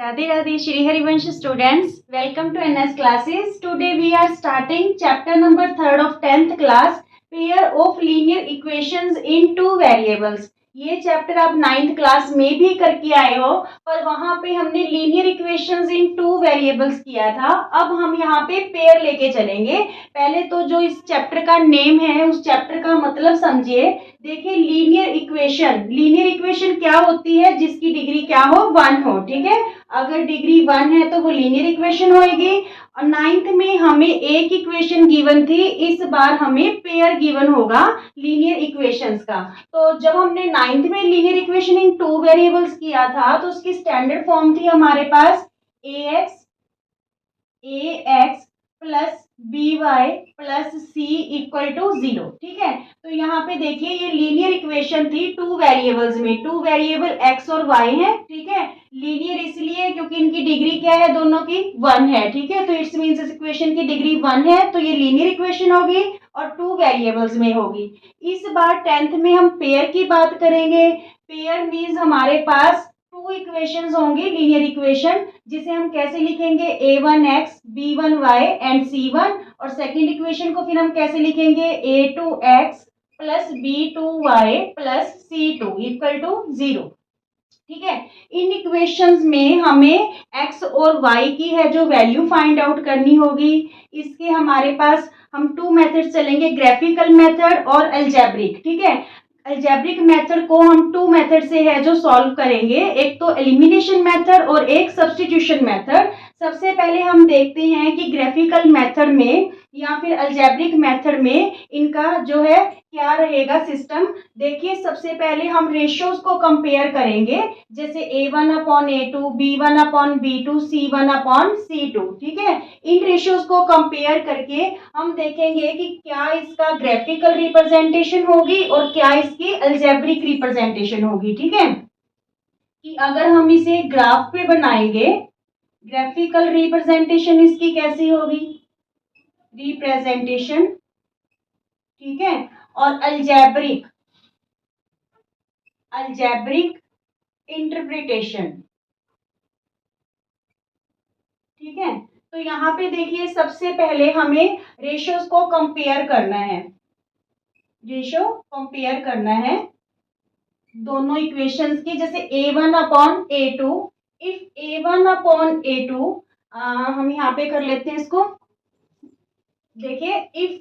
Radhe Radhe Shri Harivansh students, welcome to NS classes. Today we are starting chapter number 3rd of 10th class, pair of linear equations in two variables. ये chapter आप 9th class में भी करके आए हो, पर वहां पे हमने लीनियर इक्वेशंस इन टू वेरिएबल्स किया था. अब हम यहाँ पे पेयर लेके चलेंगे. पहले तो जो इस चैप्टर का नेम है उस चैप्टर का मतलब समझिए. देखिए लीनियर इक्वेशन क्या होती है? जिसकी डिग्री क्या हो? 1 हो. ठीक है, अगर डिग्री 1 है तो वो लीनियर इक्वेशन होगी. और 9th में हमें एक इक्वेशन गिवन थी, इस बार हमें पेयर गिवन होगा लीनियर इक्वेशंस का. तो जब हमने 9th में linear equation in two variables किया था तो उसकी स्टैंडर्ड फॉर्म थी हमारे पास ax plus by plus c equal to 0. ठीक है, तो यहाँ पे देखिए ये लीनियर इक्वेशन थी टू वेरिएबल्स में. टू वेरिएबल x और y है. ठीक है, लीनियर इसलिए क्योंकि इनकी डिग्री क्या है? दोनों की 1 है. ठीक है, तो इट्स मींस इस इक्वेशन की डिग्री 1 है, तो ये लीनियर इक्वेशन होगी और टू वेरिएबल्स में होगी. इस बार 10th में हम पेयर की बात करेंगे. पेयर मींस हमारे पास टू इक्वेशंस होंगी लीनियर इक्वेशन, जिसे हम कैसे लिखेंगे? a1x b1y and c1. और सेकंड इक्वेशन को फिर हम कैसे लिखेंगे? a2x plus b2y plus c2 equal to 0. ठीक है, इन इक्वेशंस में हमें x और y की है जो वैल्यू फाइंड आउट करनी होगी. इसके हमारे पास हम टू मेथड चलेंगे, ग्राफिकल मेथड और अलजेब्रिक. ठीक है, अलजेब्रिक मेथड को हम टू मेथड से है जो सॉल्व करेंगे, एक तो एलिमिनेशन मेथड और एक सब्स्टिट्यूशन मेथड. सबसे पहले हम देखते हैं कि ग्राफिकल मेथड में या फिर अलजेब्रिक मेथड में इनका जो है क्या रहेगा सिस्टम. देखिए सबसे पहले हम रेशियोज को कंपेयर करेंगे, जैसे a1 upon a2, b1 upon b2, c1 upon c2. ठीक है, इन रेशियोज को कंपेयर करके हम देखेंगे कि क्या इसका ग्राफिकल रिप्रेजेंटेशन होगी और क्या इसकी अलजेब्रिक रिप्रेजेंटेशन होगी. ठीक है, कि अगर हम इसे ग्राफ पे बनाएंगे, ग्राफिकल रिप्रेजेंटेशन इसकी कैसी होगी? रिप्रेजेंटेशन. ठीक है, और अलजेब्रिक इंटरप्रिटेशन. ठीक है, तो यहाँ पे देखिए सबसे पहले हमें रेशियोज को कंपेयर करना है. रेशियो कंपेयर करना है दोनों इक्वेशंस की, जैसे a1 upon a2. If a1 upon a2 हम यहाँ पे कर लेते हैं इसको. देखिए if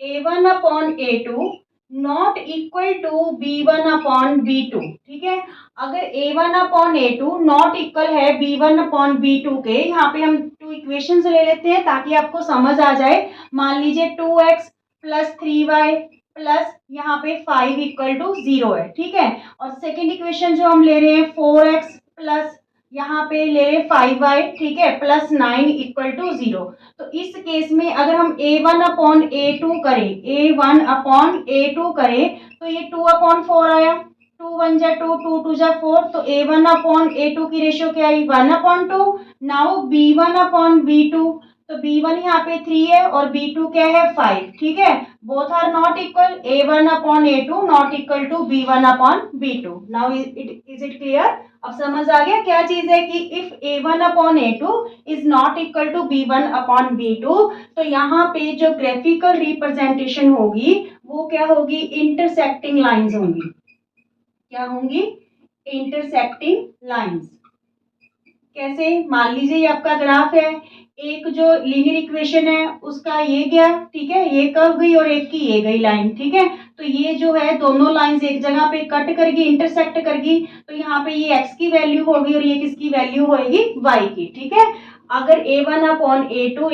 a1 upon a2 not equal to b1 upon b2. ठीक है, अगर a1 upon a2 not equal है b1 अपॉन b2 के, यहाँ पे हम टू इक्वेशंस ले लेते हैं ताकि आपको समझ आ जाए. मान लीजिए 2x प्लस 3y प्लस यहाँ पे 5 इक्वल टू 0 है. ठीक है, और सेकेंड इक्वेशन जो हम ले रहे हैं 4x प्लस यहाँ पे ले रहे 5y. ठीक है, प्लस 9 इक्वल टू 0. तो इस केस में अगर हम a1 अपॉन a2 करें, a1 अपॉन a2 करें तो ये 2 अपॉन 4 आया. 2 1 जा 2, 2 2 जा 4. तो a1 अपॉन a2 की रेशियो क्या आई? 1 upon 2. Now b1 upon b2, तो b1 यहाँ पे 3 है और b2 क्या है? 5. ठीक है, both are not equal. a1 upon a2 not equal to b1 upon b2. Now is it clear? अब समझ आ गया क्या चीज है कि if a1 upon a2 is not equal to b1 upon b2, तो यहाँ पे जो ग्राफिकल रिप्रेजेंटेशन होगी वो क्या होगी? इंटरसेक्टिंग लाइंस होंगी. क्या होंगी? Intersecting lines. कैसे? मान लीजिए ये आपका ग्राफ है, एक जो लीनियर इक्वेशन है उसका ये गया. ठीक है, ये कर्व गई और एक की ये गई लाइन. ठीक है, तो ये जो है दोनों लाइंस एक जगह पे कट करेगी, इंटरसेक्ट करेगी. तो यहाँ पे ये x की वैल्यू होगी और ये किसकी वैल्यू होगी? y की. ठीक है, अगर a1 अपॉन a2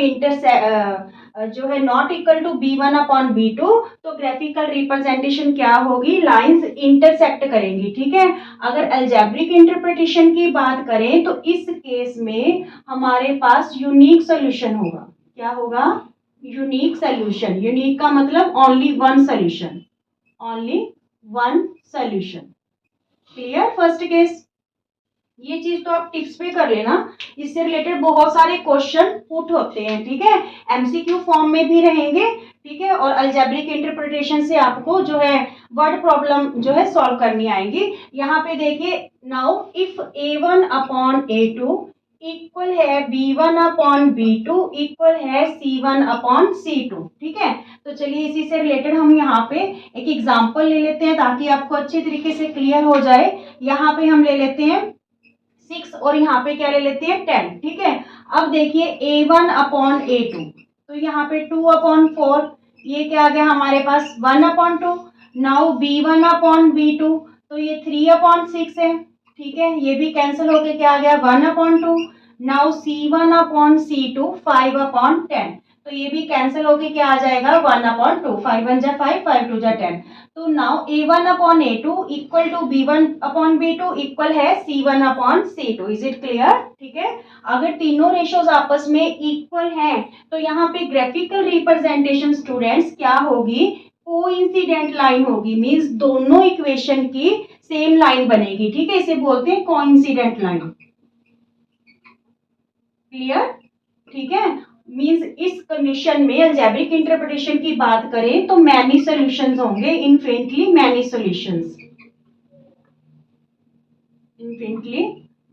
जो है not equal to b1 upon b2, तो ग्राफिकल रिप्रेजेंटेशन क्या होगी? लाइंस इंटरसेक्ट करेंगी. ठीक है, अगर अलजेब्रिक इंटरप्रिटेशन की बात करें तो इस केस में हमारे पास यूनिक सॉल्यूशन होगा. क्या होगा? Unique solution. यूनिक का मतलब only one solution. Only one solution. Clear? First case. ये चीज तो आप टिप्स पे कर लेना, इससे रिलेटेड बहुत सारे क्वेश्चन पुट होते हैं, ठीक है, एमसीक्यू फॉर्म में भी रहेंगे, ठीक है, और अलजेब्रिक इंटरप्रिटेशन से आपको जो है वर्ड प्रॉब्लम जो है सॉल्व करनी आएंगी। यहाँ पे देखिए, now if a1 upon a2 equal है b1 अपॉन b2 इक्वल है c1 अपॉन c2, ठीक है। तो चलिए इसी से रिलेटेड हम यहाँ पे एक एग्जांपल ले लेते हैं ताकि आपको अच्छे तरीके से क्लियर हो जाए। यहाँ पे हम ले लेते हैं 6 और यहाँ पे क्या ले लेते हैं 10, ठीक है। अब देखिए a1 अपॉन a2, तो यहाँ पे 2 अपॉन 4, ये क्या आ गया हमारे पास 1 upon 2। Now b1 upon b2, तो ये 3 अपॉन 6 है, ठीक है, ये भी कैंसिल होके क्या आ गया 1 upon 2। Now c1 upon c2 5 upon 10, तो ये भी कैंसिल होके क्या आ जाएगा 1 अपॉन 2, 5 1 जा 5, 5 2 जा 10। तो now a1 upon a2 equal to b1 upon b2 equal है c1 upon c2। Is it clear, ठीक है। अगर तीनों रेशियोज आपस में इक्वल हैं तो यहाँ पे ग्राफिकल रिप्रेजेंटेशन स्टूडेंट्स क्या होगी, कोइंसिडेंट लाइन होगी, मींस दोनों इक्वेशन की सेम लाइन बनेगी, ठीक है, इसे बोलते हैं कोइंसिडेंट लाइन। क्लियर, ठीक है, मींस इस कंडीशन में अलजेब्रिक इंटरप्रिटेशन की बात करें तो मैनी सॉल्यूशंस होंगे, infinitely many solutions, infinitely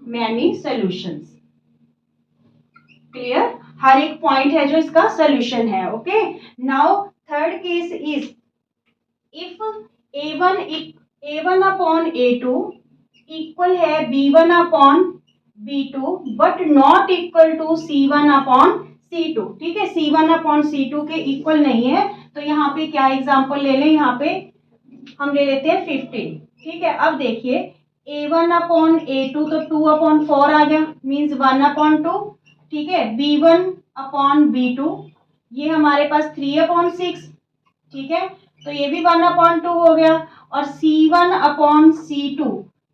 many solutions. Clear, हर एक पॉइंट है जो इसका सॉल्यूशन है। Okay, now third case is if a1 upon a2 equal है b1 upon b2 but not equal to c1 upon c2, ठीक है, c1 अपॉन c2 के इक्वल नहीं है। तो यहाँ पे क्या एग्जांपल ले लें, यहाँ पे हम ले लेते हैं 15, ठीक है। अब देखिए a1 अपॉन a2 तो 2 अपॉन 4 आ गया, मीन्स 1 अपॉन 2, ठीक है। b1 अपॉन b2 ये हमारे पास 3 अपॉन 6, ठीक है, तो ये भी 1 अपॉन 2 हो गया। और c1 अपॉन c2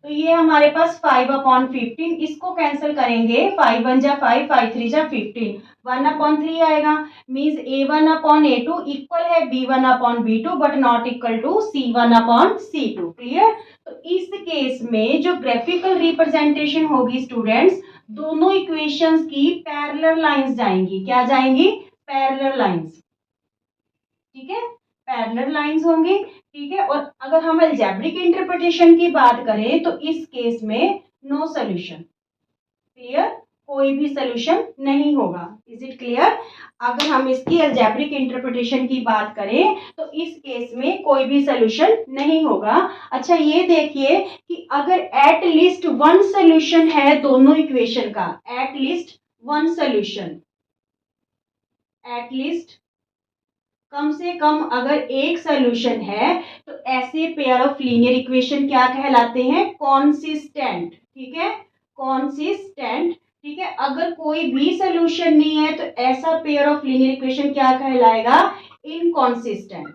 तो ये हमारे पास 5 अपॉन 15, इसको कैंसिल करेंगे, 5 1 जा 5, 5 3 जा 15, 1 अपॉन 3 आएगा, means a1 upon a2 equal है b1 upon b2 but not equal to c1 upon c2। Clear, तो इस केस में जो ग्राफिकल रिप्रेजेंटेशन होगी स्टूडेंट्स, दोनों इक्वेशंस की पैरेलल लाइंस जाएंगी, क्या जाएंगी, पैरेलल लाइंस, ठीक है, पैरेलल लाइंस होंगी, ठीक है। और अगर हम अलजेब्रिक इंटरप्रिटेशन की बात करें तो इस केस में नो सॉल्यूशन। क्लियर, कोई भी सॉल्यूशन नहीं होगा। इज इट क्लियर, अगर हम इसकी अलजेब्रिक इंटरप्रिटेशन की बात करें तो इस केस में कोई भी सॉल्यूशन नहीं होगा। अच्छा ये देखिए कि अगर एट लीस्ट वन सॉल्यूशन है दोनों इक्वेशन का, at least one solution, at least कम से कम अगर एक सॉल्यूशन है तो ऐसे पेयर ऑफ लीनियर इक्वेशन क्या कहलाते हैं, कॉन्सिस्टेंट, ठीक है, कॉन्सिस्टेंट, ठीक है। अगर कोई भी सॉल्यूशन नहीं है तो ऐसा पेयर ऑफ लीनियर इक्वेशन क्या कहलाएगा, इनकॉन्सिस्टेंट।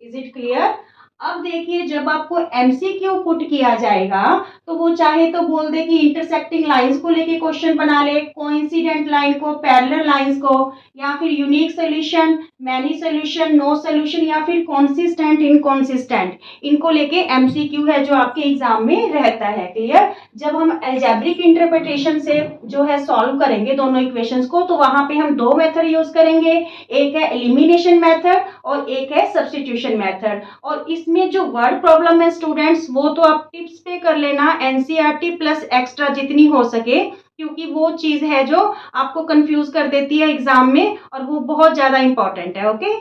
इज इट क्लियर, अब देखिए जब आपको एमसीक्यू पुट किया जाएगा तो वो चाहे तो बोल दे कि इंटरसेक्टिंग लाइंस को लेके क्वेश्चन बना ले, कोइंसिडेंट लाइन को, पैरेलल लाइंस को, या फिर unique solution, many solution, no solution, या फिर कॉन्सिस्टेंट, इनकॉन्सिस्टेंट, इनको लेके एमसीक्यू है जो आपके एग्जाम में रहता है। क्लियर, जब हम अलजेब्रिक इंटरप्रिटेशन से जो है सॉल्व करेंगे दोनों इक्वेशंस को तो वहां पे हम दो मेथड यूज करेंगे, एक है एलिमिनेशन मेथड और एक है सब्स्टिट्यूशन मेथड। और इसमें जो वर्ड प्रॉब्लम है स्टूडेंट्स वो तो आप टिप्स पे कर लेना, एनसीईआरटी प्लस एक्स्ट्रा जितनी हो सके, क्योंकि वो चीज है जो आपको कंफ्यूज कर देती है एग्जाम में और वो बहुत ज्यादा इंपॉर्टेंट है। ओके,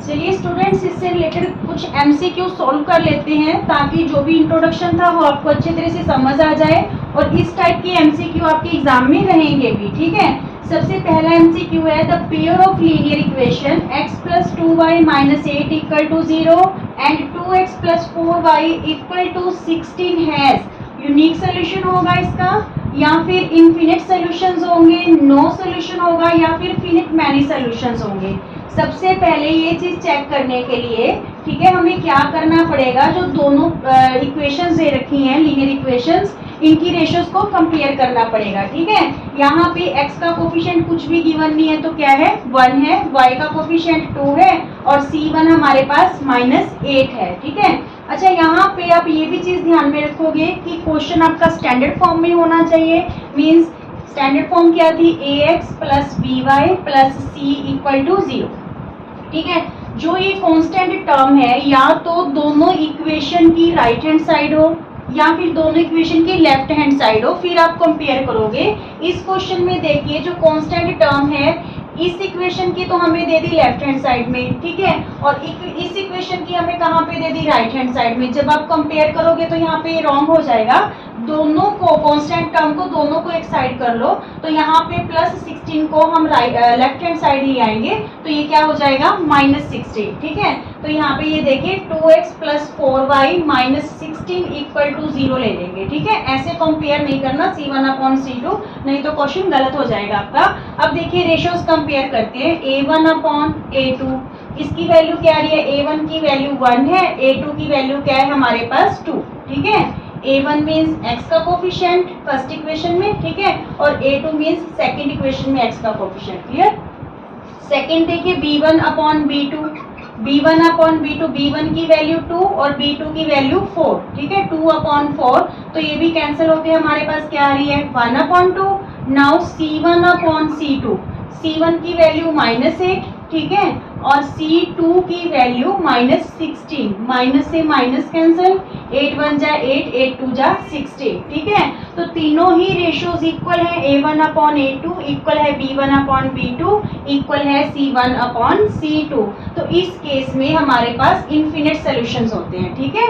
चलिए स्टूडेंट्स इससे रिलेटेड कुछ एमसीक्यू सॉल्व कर लेते हैं ताकि जो भी इंट्रोडक्शन था वो आपको अच्छे तरह से समझ आ जाए और इस टाइप के एमसीक्यू आपके एग्जाम में रहेंगे भी, ठीक है। सबसे पहला एमसीक्यू है the pair of linear equation x + 2y - 8 = 0 and 2x + 4y = 16 has unique solution होगा इसका, या फिर इनफिनिट सॉल्यूशंस होंगे, नो सॉल्यूशन होगा, या फिर फिनिट मैनी सॉल्यूशंस होंगे। सबसे पहले ये चीज चेक करने के लिए, ठीक है, हमें क्या करना पड़ेगा, जो दोनों इक्वेशंस दे रखी हैं लीनियर इक्वेशंस, इनकी रेशियोज को कंपेयर करना पड़ेगा, ठीक है। यहाँ पे x का कोफिशिएंट कुछ भी गिवन नहीं है तो क्या है 1 है, y का कोफिशिएंट 2 है और c1 हमारे पास -8 है, ठीक है। अच्छा, यहाँ पे आप ये भी चीज ध्यान में रखोगे कि क्वेश्चन आपका स्टैंडर्ड फॉर्म में होना चाहिए। मींस स्टैंडर्ड फॉर्म क्या थी, ax plus by plus c equal to 0। ठीक है, जो ये कांस्टेंट टर्म है या तो दोनों इक्वेशन की राइट हैंड साइड हो या फिर दोनों इक्वेशन की लेफ्ट हैंड साइड हो, फिर आप कंपेयर करोगे। इस क्वेश्चन में देखिए जो कांस्टेंट टर्म है इस इक्वेशन की तो हमें दे दी लेफ्ट हैंड साइड में, ठीक है, और इस इक्वेशन की हमें कहाँ पे दे दी, राइट हैंड साइड में। जब आप कंपेयर करोगे तो यहाँ पे रॉन्ग हो जाएगा। दोनों को कांस्टेंट टर्म को दोनों को एक साइड कर लो, तो यहाँ पे प्लस 16 को हम लेफ्ट हैंड साइड ही आएंगे, तो ये क्या हो जाएगा, माइनस 16। ठीक है, तो यहाँ पे ये देखिए 2x plus 4y minus 16 equal to 0 ले लेंगे। ठीक है, ऐसे कंपेयर नहीं करना C1 अपॉन C2, नहीं तो क्वेश्चन गलत हो जाएगा आपका। अब देखिए रेशियोज कंपेयर करते हैं, A1 अपॉन A2, इसकी वैल्यू क्या आ रही है, A1 की वैल्यू 1 है, A2 की वैल्यू क्या है हमारे पास 2। ठीक है, A1 मीन्स x का कोफिशिएंट फर्स्ट इक्वेशन में, ठीक है, और A2 मीन्स सेकंड इक्वेशन में x का कोफिशिएंट। क्लियर। सेकंड देखिए B1 upon B2, B1 upon B2, B1 की वैल्यू 2 और B2 की वैल्यू 4। ठीक है, 2 अपॉन 4, तो ये भी कैंसिल होके हमारे पास क्या आ रही है, 1 upon 2। Now C1 upon C2, C1 की वैल्यू -8, ठीक है, और C2 की वैल्यू -16, माइनस से माइनस कैंसिल, 8 1 जा 8, 8 2 जा 16। ठीक है, तो तीनों ही रेशियोज इक्वल है, A1 अपॉन A2 इक्वल है B1 अपॉन B2 इक्वल है C1 अपॉन C2। तो इस केस में हमारे पास इन्फिनिट सॉल्यूशंस होते हैं। ठीक है,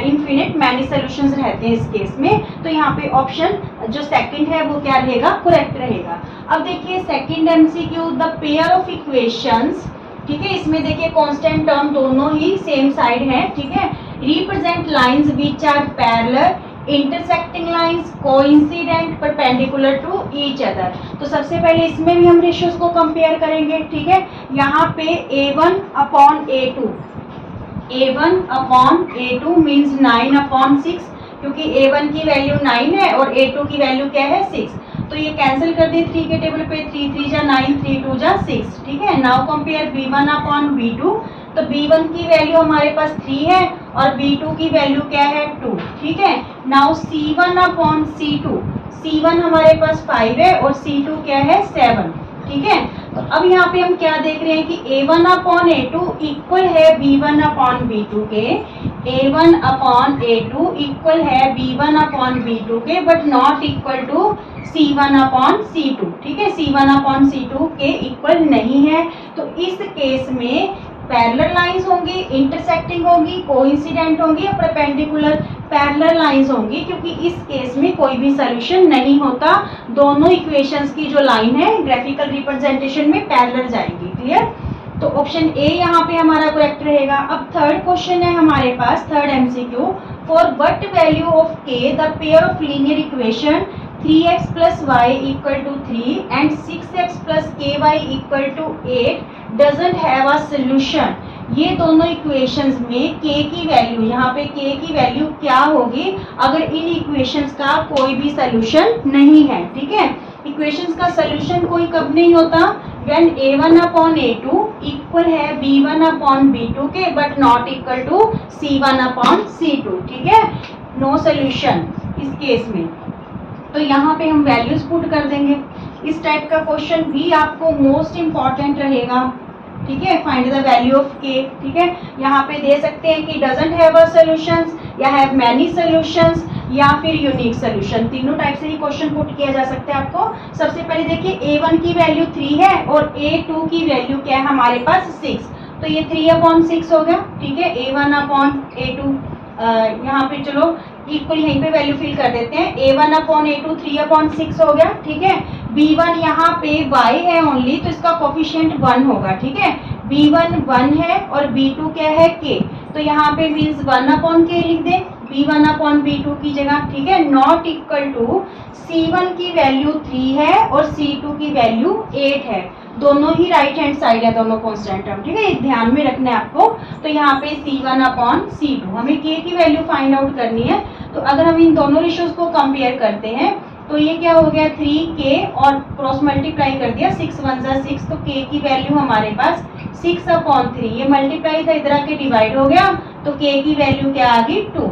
इन्फिनिट मैनी सॉल्यूशंस रहते हैं इस केस में। तो यहाँ पे ऑप्शन जो सेकंड है वो क्या रहेगा, करेक्ट रहेगा। अब देखिए second MCQ, the pair of equations. ठीक है, इसमें देखिए कांस्टेंट टर्म दोनों ही सेम साइड है। ठीक है, represent lines which are parallel, intersecting lines, coincident, perpendicular to each other. तो सबसे पहले इसमें भी हम रेशियोज को कंपेयर करेंगे। ठीक है, यहाँ पे A1 upon A2, A1 upon A2 means 9 upon 6, क्योंकि A1 की वैल्यू 9 है और A2 की वैल्यू क्या है 6, तो ये कैंसिल कर दिए 3 के टेबल पे, 3 3 जा 9, 3 2 जा 6। ठीक है, now compare B1 upon B2, तो B1 की वैल्यू हमारे पास 3 है और B2 की वैल्यू क्या है 2। ठीक है, now C1 upon C2, C1 हमारे पास 5 है और C2 क्या है 7। ठीक है, तो अब यहाँ पे हम क्या देख रहे हैं कि A1 अपॉन A2 इक्वल है B1 अपॉन B2 के, A1 अपॉन A2 इक्वल है B1 अपॉन B2 के, but not equal to C1 upon C2। ठीक है, C1 अपॉन C2 के इक्वल नहीं है। तो इस केस में पैरेलल लाइंस होंगी, इंटरसेक्टिंग होगी, कोइंसिडेंट होंगी या परपेंडिकुलर। पैरेलल लाइंस होंगी, क्योंकि इस केस में कोई भी सॉल्यूशन नहीं होता, दोनों इक्वेशंस की जो लाइन है ग्राफिकल रिप्रेजेंटेशन में पैरेलल जाएंगी। क्लियर, तो ऑप्शन ए यहाँ पे हमारा करेक्ट रहेगा। अब थर्ड क्वेश्चन है हमारे पास, third MCQ, for what value of k the pair of linear equation 3x plus y equal to 3 and 6x plus ky equal to 8 doesn't have a solution. ये दोनों इक्वेशंस में k की value, यहाँ पे k की value क्या होगी अगर इन इक्वेशंस का कोई भी सोल्यूशन नहीं है। ठीक है, इक्वेशंस का सोल्यूशन कोई कब नहीं होता, when A1 upon A2 equal है B1 अपॉन B2 के, but not equal to C1 upon C2। ठीक है, नो सोल्यूशन इस केस में। तो यहाँ पे हम वैल्यूज पुट कर देंगे। इस टाइप का क्वेश्चन भी आपको मोस्ट इम्पॉर्टेंट रहेगा। ठीक है, find the value of k। ठीक है, यहाँ पे दे सकते हैं कि डजंट हैव अ सॉल्यूशंस या हैव मैनी सॉल्यूशंस या फिर यूनिक सॉल्यूशन, तीनों टाइप से ही क्वेश्चन पुट किया जा सकता है आपको। सबसे पहले देखिए A1 की वैल्यू 3 है और A2 की वैल्यू क्या है हमारे पास 6, तो ये 3 अपॉन 6 हो गया। ठीक है, A1 अपॉन A2, यहाँ पे चलो इक्वल यहीं पे वैल्यू फिल कर देते हैं, A1 अपॉन A2 3 अपॉन 6 हो गया। ठीक है, B1 यहाँ पे y है ओनली, तो इसका कोफिशिएंट 1 होगा। ठीक है, B1 1 है और B2 क्या है k, तो यहाँ पे मीन्स 1 अपॉन k लिख दें B1 अपॉन B2 की जगह। ठीक है, नॉट इक्वल टू C1 की वैल्यू 3 है और C2 की वैल्यू 8 है, दोनों ही राइट हैंड साइड है, दोनों कांस्टेंट टर्म। ठीक है, ये ध्यान में रखना है आपको। तो यहाँ पे C1 अपॉन C2 हमें k की वैल्यू फाइंड आउट करनी है। तो अगर हम इन दोनों रेशियोज को कंपेयर करते हैं तो ये क्या हो गया 3k और क्रॉस मल्टीप्लाई कर दिया 6 1 जा 6, तो k की वैल्यू हमारे पास 6/3, ये मल्टीप्लाई था, इधर आके डिवाइड हो गया, तो k की वैल्यू क्या आ गई 2।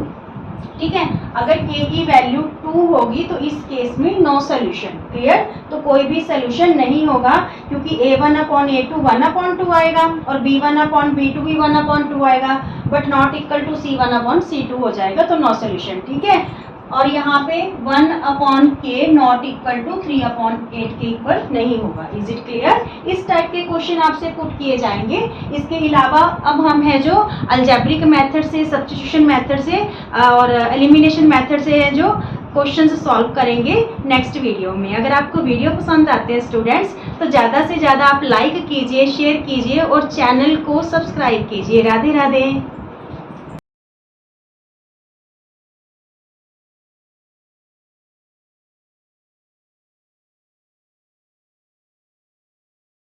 ठीक है, अगर k की वैल्यू 2 होगी तो इस केस में नो सोल्यूशन। क्लियर, तो कोई भी सोल्यूशन नहीं होगा, क्योंकि a1/a2 1/2 आएगा और b1/b2 भी 1/2 आएगा, but not equal to c1/c2 हो जाएगा, तो नो सोल्यूशन। ठीक है, और यहाँ पे 1/k नॉट इक्वल टू 3/8 के इक्वल नहीं होगा। Is it clear? इस टाइप के क्वेश्चन आपसे पुट किए जाएंगे। इसके अलावा अब हम है जो अलजेब्रिक मेथड से, सब्स्टिट्यूशन मेथड से और एलिमिनेशन मेथड से है जो क्वेश्चंस सॉल्व करेंगे नेक्स्ट वीडियो में। अगर आपको वीडियो पसंद आते हैं स्टूडेंट्स, तो ज़्यादा से ज़्यादा आप लाइक कीजिए, शेयर कीजिए और चैनल को सब्सक्राइब कीजिए। राधे राधे।